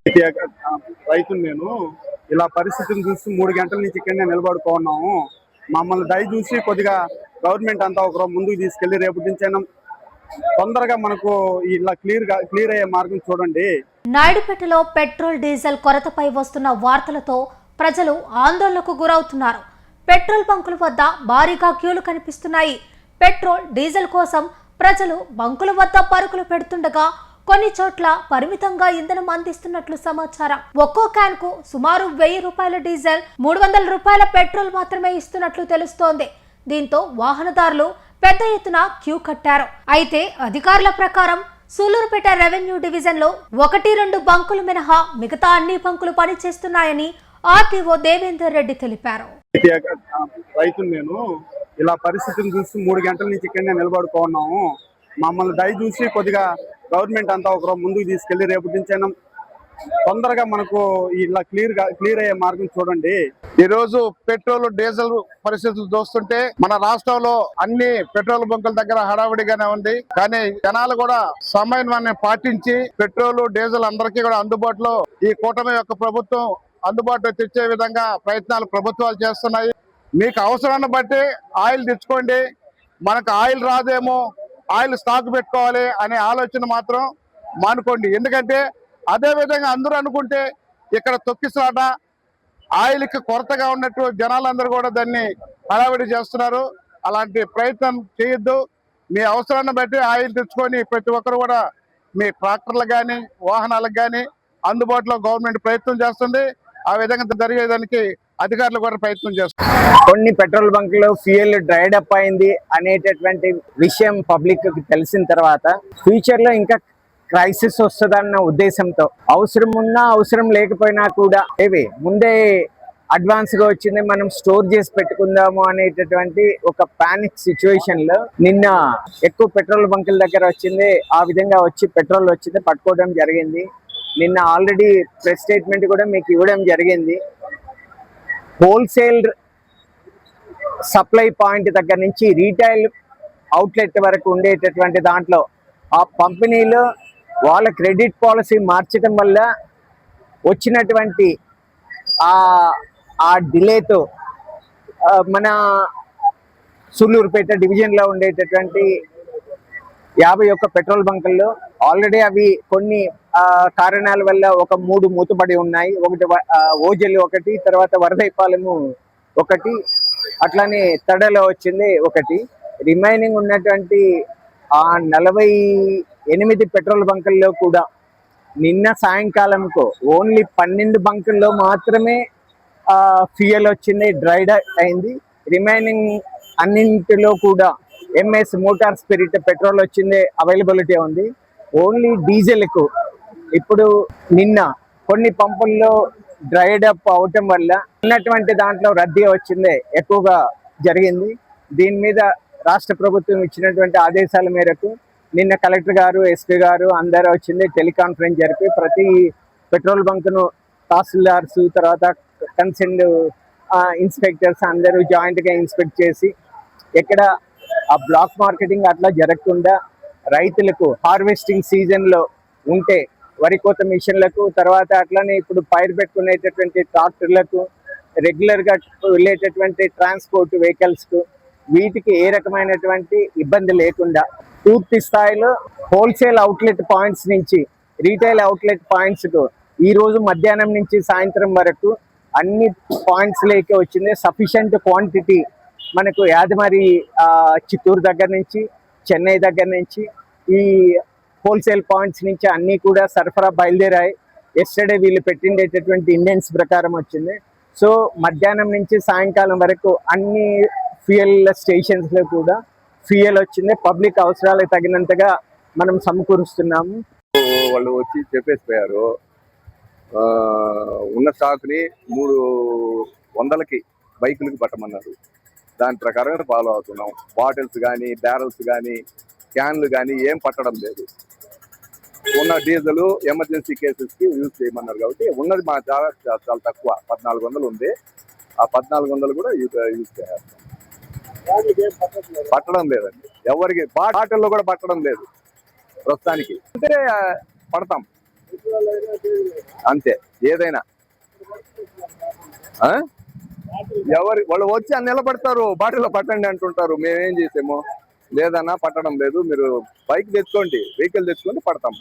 రైతు నేను ఇలా పరిస్థితిని చూసి 3 గంటల నుంచి ఇక్కడనే నిలబడుకున్నాము. మమ్మల్ని దయ చూసి కొద్దిగా గవర్నమెంట్ అంతా ఒక ముందుకు తీసుకెళ్లి రేపటి నుంచైనా తొందరగా మనకు ఇలా క్లియర్ అయ్యే మార్గం చూడండి. నాయుడుపేటలో పెట్రోల్ డీజిల్ కొరతపై వస్తున్న వార్తలతో ప్రజలు ఆందోళనకు గురవుతున్నారు. పెట్రోల్ బంకుల వద్ద భారీగా క్యూలు కనిపిస్తున్నాయి. పెట్రోల్ డీజిల్ కోసం ప్రజలు బంకుల వద్ద పరుగులు పెడుతుండగా కొన్ని చోట్ల పరిమితంగా ఇంధనం అందిస్తున్నట్లు సమాచారం. ఒక్కో క్యాన్ కు సుమారు 1000 రూపాయల డీజిల్, 300 రూపాయల పెట్రోల్ మాత్రమే ఇస్తున్నట్లు తెలుస్తోంది. దీంతో వాహనదారులు పెద్ద ఎత్తున క్యూ కట్టారు. అయితే అధికారుల ప్రకారం సూలూరుపేట రెవెన్యూ డివిజన్ లో 1-2 బంకులు మినహా మిగతా అన్ని బంకులు పనిచేస్తున్నాయని ఆర్టీఓ దేవేందర్ రెడ్డి తెలిపారు. రైతు నేను ఇలా పరిస్థితిని చూసి 3 గంటల నుంచి ఇక్కడనే నిలబడుకున్నాము. మమ్మల్ని దయ చూసి కొద్దిగా గవర్నమెంట్ అంతా ఒక ముందుకు తీసుకెళ్లి రేపటి నుంచైనా తొందరగా మనకు ఇలా క్లియర్ అయ్యే మార్గం చూడండి. ఈ రోజు పెట్రోల్ డీజిల్ పరిస్థితులు చూస్తుంటే మన రాష్ట్రంలో అన్ని పెట్రోల్ బంకుల దగ్గర హడావిడిగానే ఉంది. కానీ జనాలు కూడా సమన్వయాన్ని పాటించి పెట్రోల్ డీజిల్ అందరికీ కూడా అందుబాటులో ఈ కూటమి యొక్క ప్రభుత్వం అందుబాటులో తెచ్చే విధంగా ప్రయత్నాలు ప్రభుత్వాలు చేస్తున్నాయి. మీకు అవసరాన్ని బట్టి ఆయిల్ తెచ్చుకోండి, మనకు ఆయిల్ రాదేమో, ఆయిల్ స్టాక్ పెట్టుకోవాలి అనే ఆలోచన మాత్రం మానుకోండి. ఎందుకంటే అదే విధంగా అందరూ అనుకుంటే ఇక్కడ తొక్కిసలాట, ఆయిల్కి కొరతగా ఉన్నట్టు జనాలందరూ కూడా దాన్ని హడావిడి చేస్తున్నారు. అలాంటి ప్రయత్నం చేయొద్దు. మీ అవసరాన్ని బట్టి ఆయిల్ తెచ్చుకొని ప్రతి ఒక్కరు కూడా మీ ట్రాక్టర్లకు కానీ వాహనాలకు కానీ అందుబాటులో గవర్నమెంట్ ప్రయత్నం చేస్తుంది. ఆ విధంగా జరిగేదానికి అధికారులు కూడా ప్రయత్నం చేస్తున్నారు. కొన్ని పెట్రోల్ బంకులు ఫ్యూయల్ డ్రైడ్ అప్ అయింది అనేటటువంటి విషయం పబ్లిక్ కి తెలిసిన తర్వాత ఫ్యూచర్ లో ఇంకా క్రైసిస్ వస్తుందన్న ఉద్దేశంతో అవసరం ఉన్నా అవసరం లేకపోయినా కూడా ముందే అడ్వాన్స్ గా వచ్చింది మనం స్టోర్ చేసి పెట్టుకుందాము అనేటటువంటి ఒక పానిక్ సిచ్యువేషన్ లో నిన్న ఎక్కువ పెట్రోల్ బంకుల దగ్గర వచ్చింది. ఆ విధంగా వచ్చి పెట్రోల్ వచ్చింది పట్టుకోవడం జరిగింది. నిన్న ఆల్రెడీ ప్రెస్ స్టేట్మెంట్ కూడా మీకు ఇవ్వడం జరిగింది. హోల్సేల్ సప్లై పాయింట్ దగ్గర నుంచి రీటైల్ అవుట్లెట్ వరకు ఉండేటటువంటి దాంట్లో ఆ పంపిణీలో వాళ్ళ క్రెడిట్ పాలసీ మార్చడం వల్ల వచ్చినటువంటి ఆ డిలేతో మన సూలూరుపేట డివిజన్లో ఉండేటటువంటి 51 పెట్రోల్ బంకుల్లో ఆల్రెడీ అవి కొన్ని కారణాల వల్ల ఒక 3 మూతపడి ఉన్నాయి. ఒకటి ఓజెల్, ఒకటి తర్వాత వరదైపాలెము, ఒకటి అట్లానే తడలో వచ్చింది, ఒకటి రిమైనింగ్ ఉన్నటువంటి ఆ 48 పెట్రోల్ బంకుల్లో కూడా నిన్న సాయంకాలంకు ఓన్లీ 12 బంకుల్లో మాత్రమే ఫ్యూయల్ వచ్చింది, డ్రైడ్ అయింది. రిమైనింగ్ అన్నింటిలో కూడా ఎంఎస్ మోటార్ స్పిరిట్ పెట్రోల్ వచ్చింది, అవైలబిలిటీ ఉంది. ఓన్లీ డీజిల్కు ఇప్పుడు నిన్న కొన్ని పంపుల్లో డ్రైడ్ అప్ అవటం వల్ల ఉన్నటువంటి దాంట్లో రద్దీ వచ్చింది ఎక్కువగా జరిగింది. దీని మీద రాష్ట్ర ప్రభుత్వం ఇచ్చినటువంటి ఆదేశాల మేరకు నిన్న కలెక్టర్ గారు, ఎస్పీ గారు అందరూ వచ్చింది టెలికాన్ఫరెన్స్ జరిపి ప్రతి పెట్రోల్ బంకును తహసీల్దార్స్ తర్వాత కన్సర్న్డ్ ఇన్స్పెక్టర్స్ అందరూ జాయింట్గా ఇన్స్పెక్ట్ చేసి ఎక్కడ ఆ బ్లాక్ మార్కెటింగ్ అట్లా జరగకుండా రైతులకు హార్వెస్టింగ్ సీజన్లో ఉంటే వరి కోత మిషన్లకు తర్వాత అట్లానే ఇప్పుడు పైరు పెట్టుకునేటటువంటి ట్రాక్టర్లకు రెగ్యులర్గా వెళ్ళేటటువంటి ట్రాన్స్పోర్ట్ వెహికల్స్కు వీటికి ఏ రకమైనటువంటి ఇబ్బంది లేకుండా పూర్తి స్థాయిలో హోల్సేల్ అవుట్లెట్ పాయింట్స్ నుంచి రీటైల్ అవుట్లెట్ పాయింట్స్కు ఈరోజు మధ్యాహ్నం నుంచి సాయంత్రం వరకు అన్ని పాయింట్స్ లేకే వచ్చింది. సఫిషియంట్ క్వాంటిటీ మనకు యాదమరి చిత్తూరు దగ్గర నుంచి చెన్నై దగ్గర నుంచి ఈ హోల్సేల్ పాయింట్స్ నుంచి అన్నీ కూడా సరఫరా బయలుదేరాయి. ఎస్టర్డే వీళ్ళు పెట్టిండేటటువంటి ఇండెన్స్ ప్రకారం వచ్చింది. సో మధ్యాహ్నం నుంచి సాయంకాలం వరకు అన్ని ఫ్యూయల్ స్టేషన్స్లో కూడా ఫ్యూయల్ వచ్చింది. పబ్లిక్ అవసరాలకు తగినంతగా మనం సమకూరుస్తున్నాము. వాళ్ళు వచ్చి చెప్పేసిపోయారు ఉన్న స్టాక్ని 300కి బైకులకి పట్టమన్నారు. దాని ప్రకారం ఫాలో అవుతున్నాం. బాటిల్స్ కానీ బ్యారల్స్ కానీ క్యాన్లు కానీ ఏం పట్టడం లేదు. ఉన్న డీజిల్ ఎమర్జెన్సీ కేసెస్కి యూజ్ చేయమన్నారు కాబట్టి ఉన్నది మా చాలా తక్కువ 1400 ఉంది. ఆ 1400 కూడా యూజ్ చేయాలి. పట్టడం లేదండి ఎవరికి, బాటిల్లో కూడా పట్టడం లేదు ప్రస్తుతానికి. అంటే పడతాం అంతే ఏదైనా వాళ్ళు వచ్చి అని నిలబడతారు, బాటిల్లో పట్టండి అంటుంటారు. మేమేం చేసాము, లేదన్నా పట్టడం లేదు, మీరు బైక్ తెచ్చుకోండి, వెహికల్ తెచ్చుకోండి, పడతాం.